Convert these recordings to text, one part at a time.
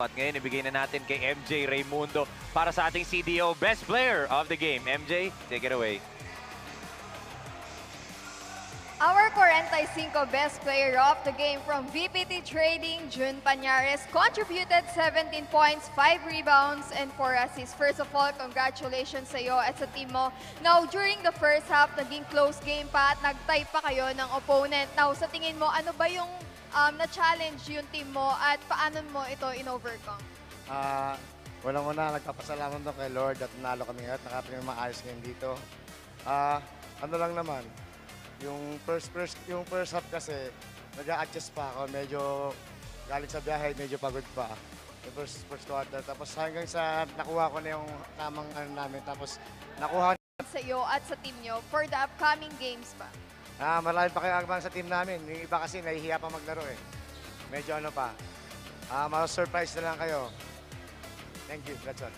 At ngayon, ibigay na natin kay MJ Raimundo para sa ating CDO Best Player of the Game. MJ, take it away. Our 45 best player of the game from VPT Trading, Jun Pañares, contributed 17 points, 5 rebounds, and 4 assists. First of all, congratulations sa iyo at sa team mo. Now, during the first half, naging close game pa at nag-tie pa kayo ng opponent. Now, sa tingin mo, ano ba yung na-challenge yung team mo at paano mo ito in-overcome? Unang-una, nagpapasalamat doon kay Lord at nanalo kami at nakapaling maayos ngayon dito. Ano lang naman, yung first half kasi, nag-a-adjust pa ako. Medyo galing sa biyahe, medyo pagod pa. Yung first quarter. Tapos hanggang sa nakuha ko na yung tamang namin. Tapos nakuha Sa iyo at sa team nyo for the upcoming games pa. marami pa kayo abang sa team namin. Yung iba kasi nahihiya pa maglaro eh. Medyo ano pa. Ma-surprise na lang kayo. Thank you. That's all.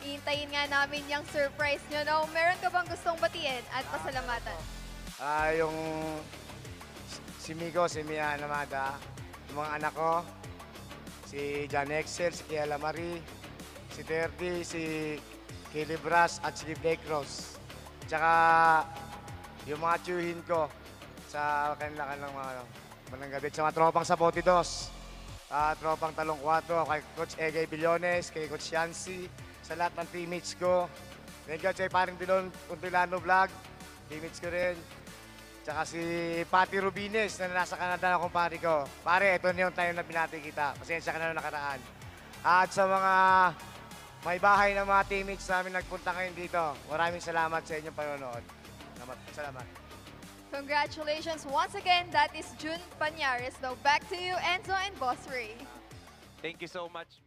Iintayin nga namin yung surprise nyo. Now, meron ka bang gustong batiin at pasalamatan? Yung si Migo, si Mia Namada, yung mga anak ko, si John Excel, si Kiela Marie, si Terdy, si Kelly Brass, at si Blake Rose. Tsaka yung mga tiyuhin ko sa kanilang mga gabi. Sa mga tropang Sapote Dos, tropang Talong 4, kay Coach Egay Billones, kay Coach Yancy, sa lahat ng teammates ko. Thank you, kay paring Dilon Puntilano Vlog, teammates ko rin. Tsaka si Patty Rubines na nasa Canada na kumpare ko. Pare, ito na yung time na binati kita. Pasensya ka na nakaraan. At sa mga may bahay ng mga teammates namin nagpunta ngayon dito, maraming salamat sa inyong panonood. Salamat. Congratulations once again. That is Jun Pañares. Now back to you, Enzo and Boss Ray. Thank you so much.